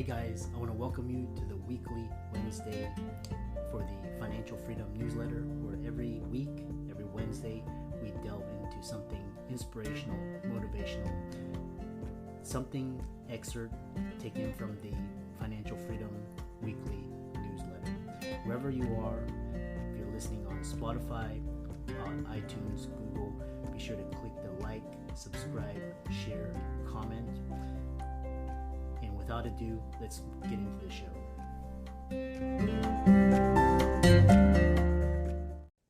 Hey guys, I want to welcome you to the weekly Wednesday for the Financial Freedom newsletter, where every week, every Wednesday, we delve into something inspirational, motivational, something excerpt taken from the Financial Freedom weekly newsletter. Wherever you are, if you're listening on Spotify, on iTunes, Google, be sure to click the like, subscribe, share, comment. And without ado, let's get into the show.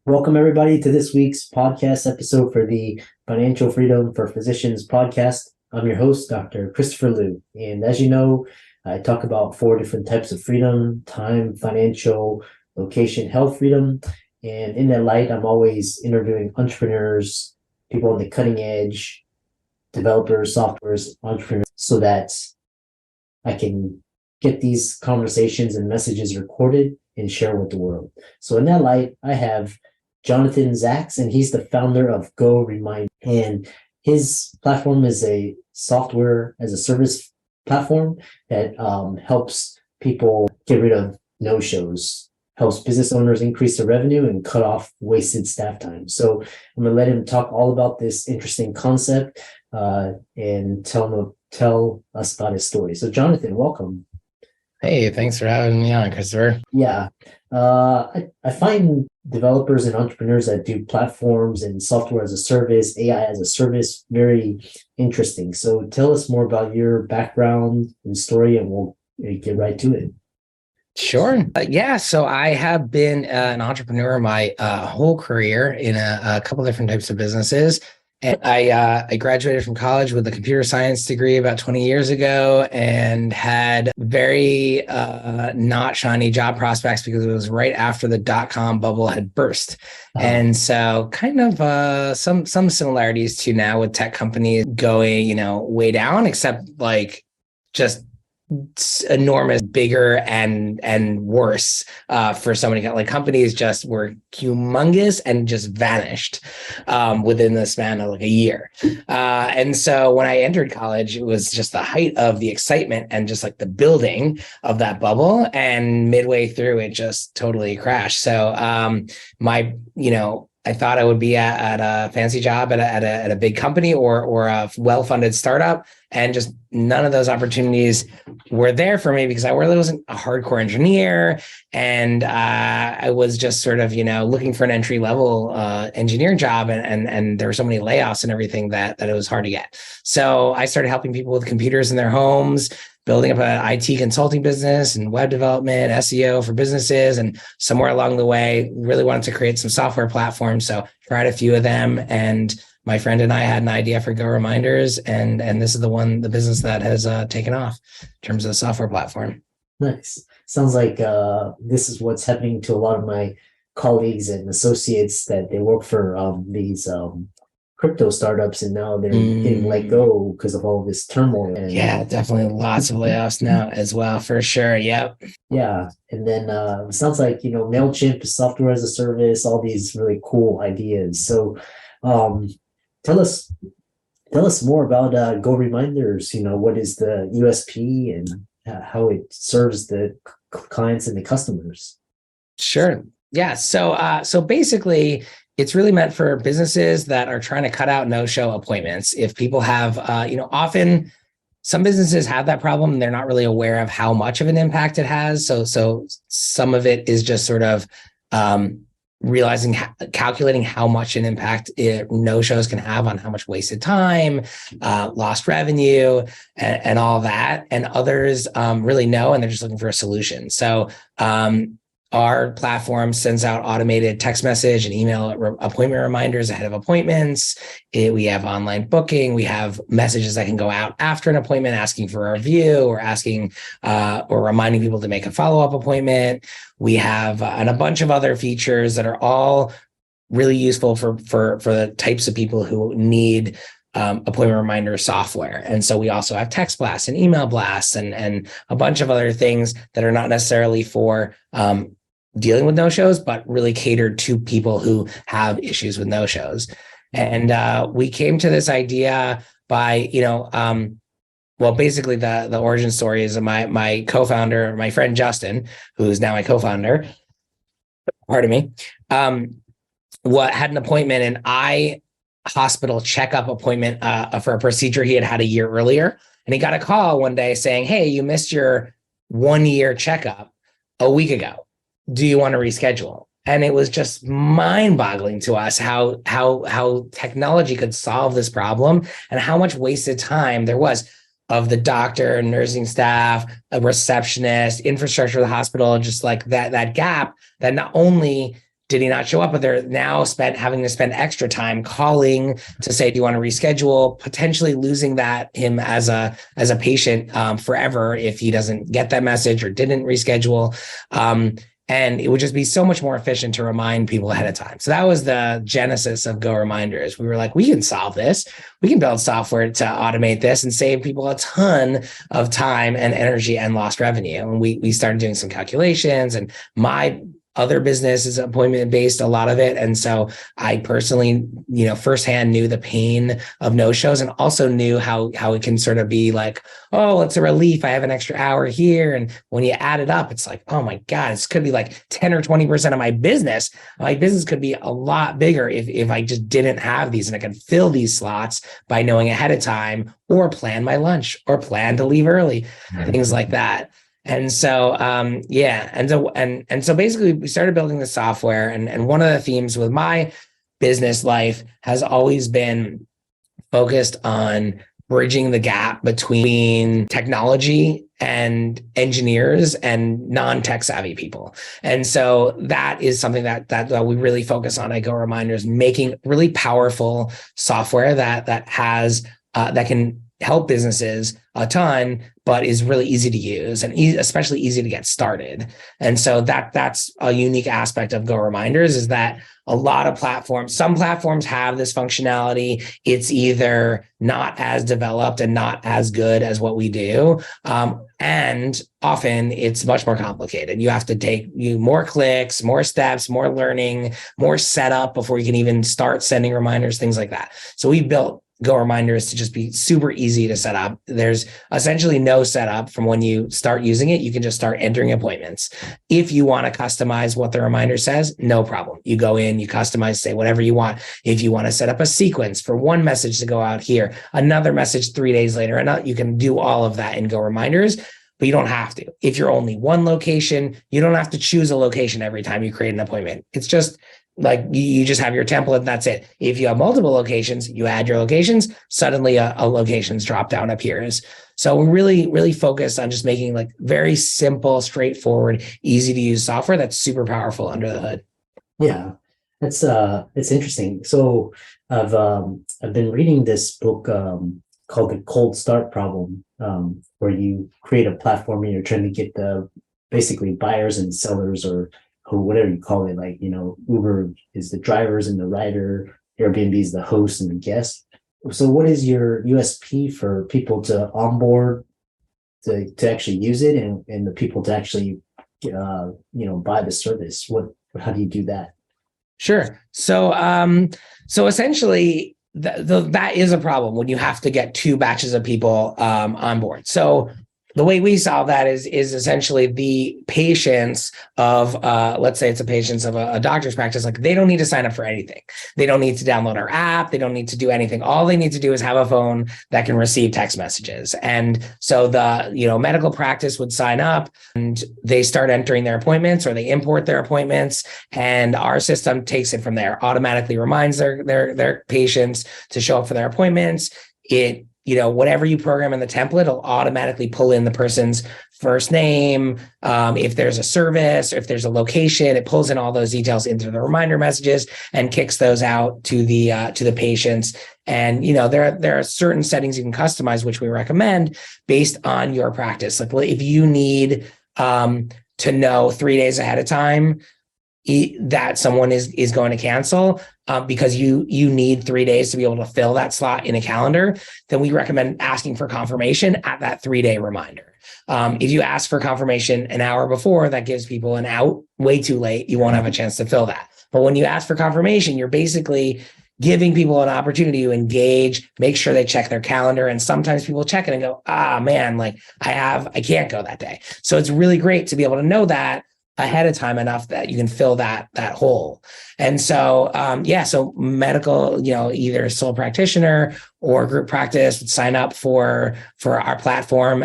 Welcome everybody to this week's podcast episode for the Financial Freedom for Physicians podcast. I'm your host, Dr. Christopher Liu. And as you know, I talk about 4 different types of freedom: time, financial, location, health freedom. And in that light, I'm always interviewing entrepreneurs, people on the cutting edge, developers, softwares, entrepreneurs, so that I can get these conversations and messages recorded and share with the world. So in that light, I have Jonathan Zacks, and he's the founder of GoReminders. And his platform is a software as a service platform that helps people get rid of no-shows, helps business owners increase their revenue and cut off wasted staff time. So I'm going to let him talk all about this interesting concept and tell us about his story. So Jonathan, welcome. Hey, thanks for having me on, Christopher. Yeah. I find developers and entrepreneurs that do platforms and software as a service, AI as a service, very interesting. So tell us more about your background and story, and we'll get right to it. Sure. So I have been an entrepreneur my whole career in a couple different types of businesses. And I graduated from college with a computer science degree about 20 years ago, and had very not shiny job prospects because it was right after the dot-com bubble had burst. And so kind of some similarities to now with tech companies going, way down, except like just enormous, bigger and worse for so many, like companies just were humongous and just vanished within the span of like a year. And so when I entered college, it was just the height of the excitement and just like the building of that bubble. And midway through, it just totally crashed. So I thought I would be at a fancy job at a big company or a well-funded startup, and just none of those opportunities were there for me because I really wasn't a hardcore engineer, and I was just sort of looking for an entry-level engineering job, and there were so many layoffs and everything that it was hard to get. So I started helping people with computers in their homes, building up an IT consulting business and web development, SEO for businesses. And somewhere along the way, really wanted to create some software platforms. So tried a few of them. And my friend and I had an idea for GoReminders. And this is the business that has taken off in terms of the software platform. Nice. Sounds like this is what's happening to a lot of my colleagues and associates, that they work for these crypto startups, and now they're getting let go because of all this turmoil. And yeah, definitely lots of layoffs now as well, for sure. Yep. Yeah. And then it sounds like, MailChimp, software as a service, all these really cool ideas. So tell us more about GoReminders. What is the USP and how it serves the clients and the customers? Sure. Yeah. So basically, it's really meant for businesses that are trying to cut out no-show appointments. If people have, often some businesses have that problem and they're not really aware of how much of an impact it has. So some of it is just sort of calculating how much an impact no-shows can have on how much wasted time, lost revenue, and all that. And others really know, and they're just looking for a solution. So our platform sends out automated text message and email appointment reminders ahead of appointments. We have online booking. We have messages that can go out after an appointment asking for a review or asking or reminding people to make a follow-up appointment. We have and a bunch of other features that are all really useful for the types of people who need appointment reminder software. And so we also have text blasts and email blasts and a bunch of other things that are not necessarily for dealing with no-shows, but really catered to people who have issues with no-shows. And we came to this idea by, well, basically the origin story is my co-founder, my friend Justin, who is now my co-founder, pardon me, what had an appointment, and hospital checkup appointment for a procedure he had a year earlier. And he got a call one day saying, "Hey, you missed your 1-year checkup a week ago. Do you want to reschedule?" And it was just mind-boggling to us how technology could solve this problem and how much wasted time there was of the doctor, nursing staff, a receptionist, infrastructure of the hospital, just like that gap that not only did he not show up, but they're now having to spend extra time calling to say, "Do you want to reschedule?" Potentially losing him as a patient forever if he doesn't get that message or didn't reschedule. And it would just be so much more efficient to remind people ahead of time. So that was the genesis of GoReminders. We were like, we can solve this. We can build software to automate this and save people a ton of time and energy and lost revenue. And we started doing some calculations, and my other business is appointment based, a lot of it. And so I personally, firsthand knew the pain of no shows, and also knew how it can sort of be like, oh, it's a relief. I have an extra hour here. And when you add it up, it's like, oh my God, this could be like 10 or 20% of my business. My business could be a lot bigger if I just didn't have these, and I could fill these slots by knowing ahead of time, or plan my lunch, or plan to leave early, things like that. And so, And so basically we started building the software, and one of the themes with my business life has always been focused on bridging the gap between technology and engineers and non-tech savvy people. And so that is something that we really focus on at GoReminders, making really powerful software that can help businesses a ton, but is really easy to use and especially easy to get started. And so that's a unique aspect of GoReminders, is that a lot of some platforms have this functionality. It's either not as developed and not as good as what we do. And often it's much more complicated. You have to take more clicks, more steps, more learning, more setup before you can even start sending reminders, things like that. So we built GoReminders to just be super easy to set up. There's essentially no setup from when you start using it. You can just start entering appointments. If you want to customize what the reminder says, no problem. You go in, you customize, say whatever you want. If you want to set up a sequence for one message to go out here, another message 3 days later, and you can do all of that in GoReminders. But you don't have to. If you're only one location, you don't have to choose a location every time you create an appointment. It's just like you just have your template, and that's it. If you have multiple locations, you add your locations, suddenly a locations drop down appears. So we're really focused on just making like very simple, straightforward, easy to use software that's super powerful under the hood. Yeah, it's interesting. So I've been reading this book called The Cold Start Problem, where you create a platform and you're trying to get the basically buyers and sellers, or whatever you call it, like, Uber is the drivers and the rider, Airbnb is the host and the guest. So what is your USP for people to onboard to actually use it, and the people to actually buy the service? How do you do that? Sure. So essentially that is a problem when you have to get two batches of people on board. So the way we solve that is essentially the patients of, let's say it's a patients of a doctor's practice, like they don't need to sign up for anything. They don't need to download our app. They don't need to do anything. All they need to do is have a phone that can receive text messages. And so the, medical practice would sign up and they start entering their appointments, or they import their appointments, and our system takes it from there, automatically reminds their patients to show up for their appointments. It, whatever you program in the template, it'll automatically pull in the person's first name. If there's a service, or if there's a location, it pulls in all those details into the reminder messages and kicks those out to the patients. And, there are certain settings you can customize, which we recommend based on your practice. Like if you need to know 3 days ahead of time that someone is going to cancel, because you need 3 days to be able to fill that slot in a calendar, then we recommend asking for confirmation at that 3-day reminder. If you ask for confirmation an hour before, that gives people an out way too late. You won't have a chance to fill that. But when you ask for confirmation, you're basically giving people an opportunity to engage, make sure they check their calendar. And sometimes people check it and go, man, like I can't go that day. So it's really great to be able to know that ahead of time enough that you can fill that hole. And so, so medical, either sole practitioner or group practice would sign up for our platform.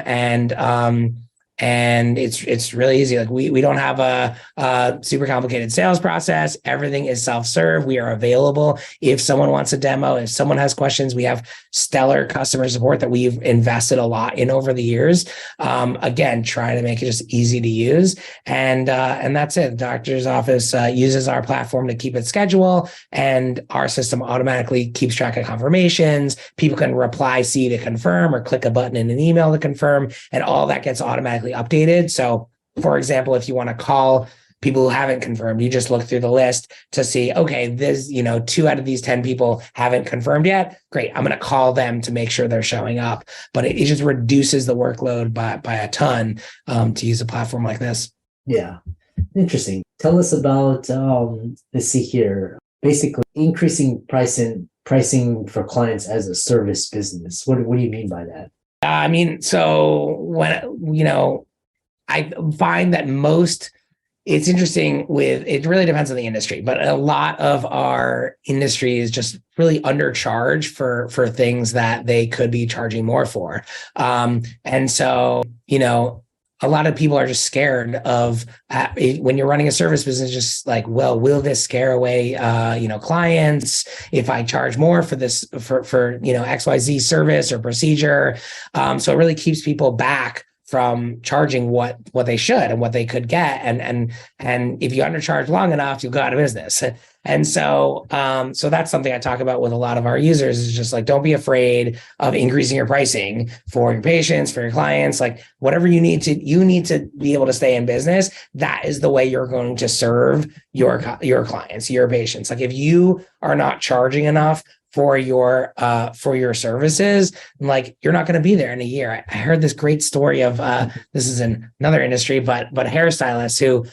And it's really easy. Like we don't have a super complicated sales process. Everything is self-serve. We are available if someone wants a demo, if someone has questions. We have stellar customer support that we've invested a lot in over the years. Again, trying to make it just easy to use. And that's it. The doctor's office uses our platform to keep its schedule, and our system automatically keeps track of confirmations. People can reply C to confirm or click a button in an email to confirm, and all that gets automatically updated. So for example, if you want to call people who haven't confirmed, you just look through the list to see, okay, this, 2 out of these 10 people haven't confirmed yet. Great. I'm going to call them to make sure they're showing up. But it just reduces the workload by a ton to use a platform like this. Yeah. Interesting. Tell us about, let's see here, basically increasing pricing for clients as a service business. What do you mean by that? So when, I find that it's interesting it really depends on the industry, but a lot of our industry is just really undercharged for things that they could be charging more for. And so, a lot of people are just scared of when you're running a service business, just like, well, will this scare away, clients if I charge more for this, for XYZ service or procedure? So it really keeps people back from charging what they should and what they could get. And if you undercharge long enough, you'll go out of business. And so that's something I talk about with a lot of our users, is just like, don't be afraid of increasing your pricing for your patients, for your clients, like whatever you need to be able to stay in business. That is the way you're going to serve your clients, your patients. Like if you are not charging enough for your services, like you're not going to be there in a year. I heard this great story of this is in another industry, but a hairstylist who,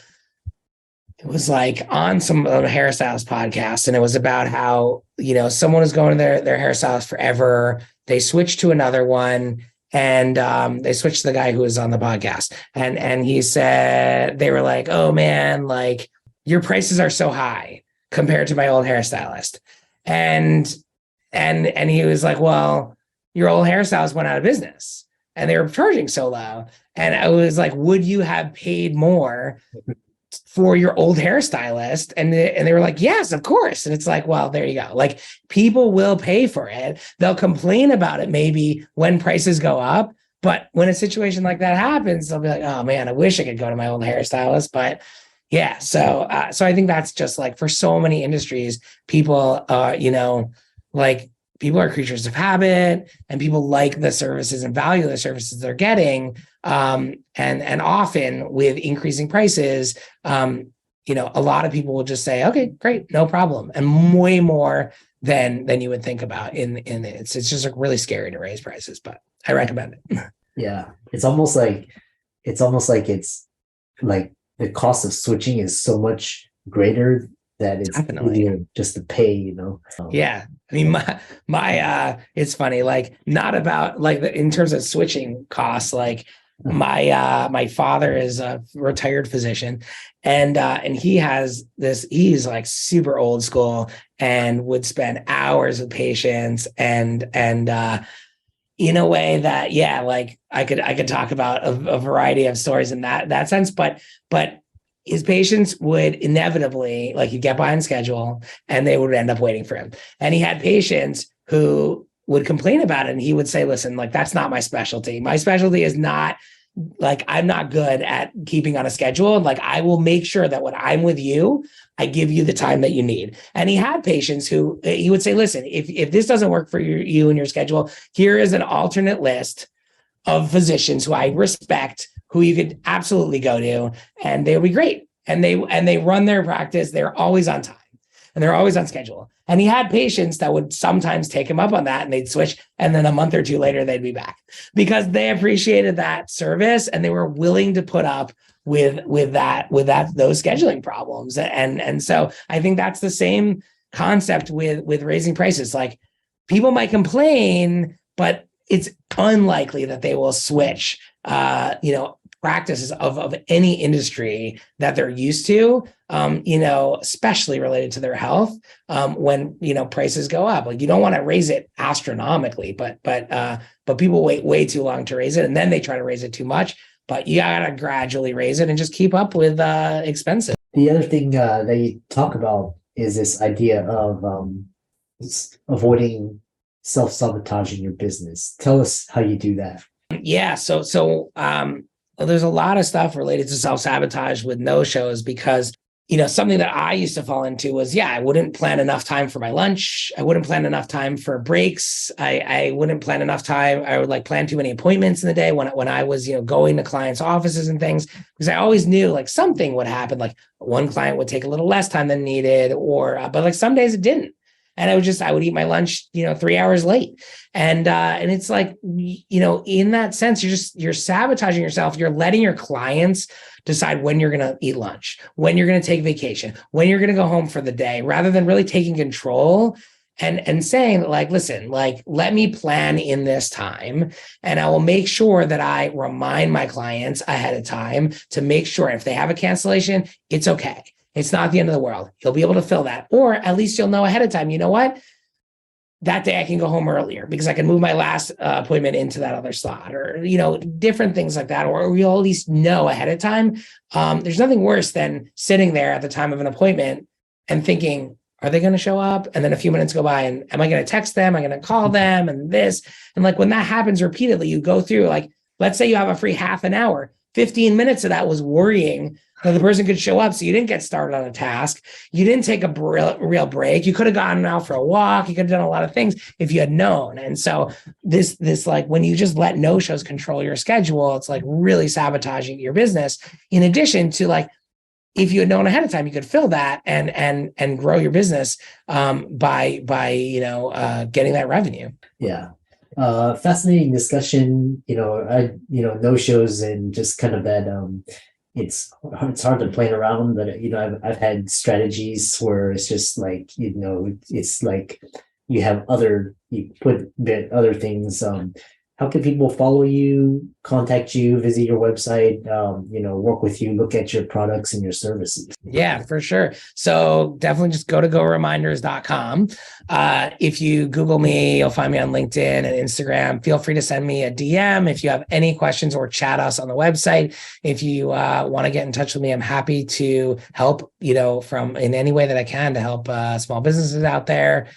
it was like on some hairstylist podcast, and it was about how, someone was going to their hairstylist forever. They switched to another one, and they switched to the guy who was on the podcast. And he said, they were like, oh man, like your prices are so high compared to my old hairstylist. And he was like, well, your old hairstylist went out of business and they were charging so low. And I was like, would you have paid more for your old hairstylist? And they were like, yes, of course. And it's like, well, there you go. Like people will pay for it. They'll complain about it maybe when prices go up. But when a situation like that happens, they'll be like, oh man, I wish I could go to my old hairstylist. But yeah, so I think that's just like for so many industries, people, like people are creatures of habit, and people like the services and value the services they're getting. And often with increasing prices, a lot of people will just say, okay, great, no problem. And way more than you would think about it's just like really scary to raise prices, but I recommend it. Yeah. It's almost like it's like the cost of switching is so much greater that it's easier just to pay, Yeah. I mean, my it's funny, like not about like in terms of switching costs, like my father is a retired physician, and he has this, he's like super old school and would spend hours with patients and in a way that, yeah, like I could talk about a variety of stories in that sense, but his patients would inevitably, like he'd get behind schedule and they would end up waiting for him. And he had patients who would complain about it. And he would say, listen, like, that's not my specialty. My specialty is not like, I'm not good at keeping on a schedule. Like I will make sure that when I'm with you, I give you the time that you need. And he had patients who he would say, listen, if this doesn't work for you and your schedule, here is an alternate list of physicians who I respect, who you could absolutely go to, and they'll be great. And they run their practice. They're always on time and they're always on schedule. And he had patients that would sometimes take him up on that and they'd switch. And then a month or two later, they'd be back because they appreciated that service and they were willing to put up with those scheduling problems. And so I think that's the same concept with raising prices. Like, people might complain, but it's unlikely that they will switch, practices of any industry that they're used to, especially related to their health, when, prices go up. Like, you don't want to raise it astronomically, but people wait way too long to raise it, and then they try to raise it too much. But you gotta gradually raise it and just keep up with expenses. The other thing that you talk about is this idea of avoiding self-sabotaging your business. Tell us how you do that. Yeah. So there's a lot of stuff related to self-sabotage with no-shows, because, something that I used to fall into was, I wouldn't plan enough time for my lunch. I wouldn't plan enough time for breaks. I wouldn't plan enough time. I would plan too many appointments in the day when I was, going to clients' offices and things, because I always knew something would happen. Like, one client would take a little less time than needed, but some days it didn't. And I would eat my lunch, 3 hours late. And it's in that sense, you're sabotaging yourself. You're letting your clients decide when you're going to eat lunch, when you're going to take vacation, when you're going to go home for the day, rather than really taking control and saying, listen, let me plan in this time, and I will make sure that I remind my clients ahead of time to make sure if they have a cancellation, it's okay. It's not the end of the world. You'll be able to fill that. Or at least you'll know ahead of time, you know what? That day I can go home earlier because I can move my last appointment into that other slot, or, different things like that. Or you'll at least know ahead of time. There's nothing worse than sitting there at the time of an appointment and thinking, are they going to show up? And then a few minutes go by, and am I going to text them? Am I going to call them? And this. And when that happens repeatedly, you go through, let's say you have a free half an hour, 15 minutes of that was worrying that the person could show up. So you didn't get started on a task. You didn't take a real break. You could have gone out for a walk. You could have done a lot of things if you had known. And so this when you just let no-shows control your schedule, it's really sabotaging your business. In addition to if you had known ahead of time, you could fill that and grow your business by getting that revenue. Yeah. Fascinating discussion, no-shows and just kind of that, it's hard to play around, but I've had strategies where it's just it's you put other things. How can people follow you, contact you, visit your website, work with you, look at your products and your services? Yeah, for sure. So definitely just go to GoReminders.com. If you Google me, you'll find me on LinkedIn and Instagram. Feel free to send me a DM if you have any questions, or chat us on the website. If you want to get in touch with me, I'm happy to help, from in any way that I can to help small businesses out there.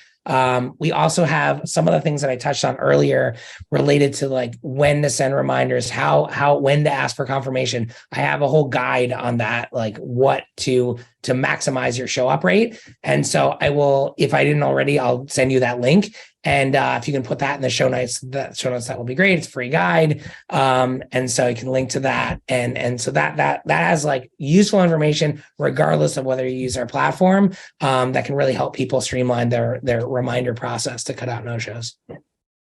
We also have some of the things that I touched on earlier related to when to send reminders, when to ask for confirmation. I have a whole guide on that, what to maximize your show up rate. And so I will, if I didn't already, I'll send you that link. And if you can put that in the show notes, that will be great. It's a free guide. And so you can link to that. And so that has useful information, regardless of whether you use our platform, that can really help people streamline their reminder process to cut out no-shows.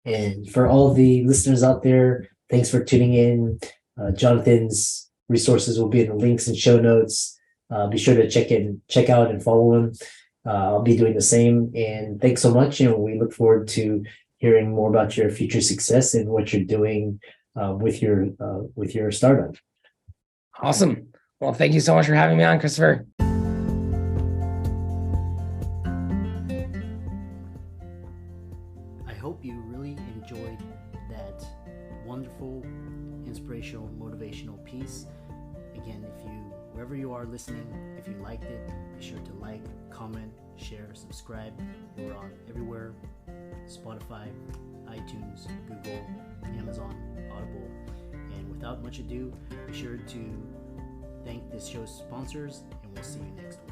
And for all the listeners out there, thanks for tuning in. Jonathan's resources will be in the links and show notes. Be sure to check out and follow him. I'll be doing the same. And thanks so much. We look forward to hearing more about your future success and what you're doing with your startup. Awesome. Well, thank you so much for having me on, Christopher. I hope you really enjoyed that wonderful, inspirational, motivational piece. Again, wherever you are listening, if you liked it, be sure to like, comment, share, subscribe. We're on everywhere: Spotify, iTunes, Google, Amazon, Audible. And without much ado, be sure to thank this show's sponsors, and we'll see you next week.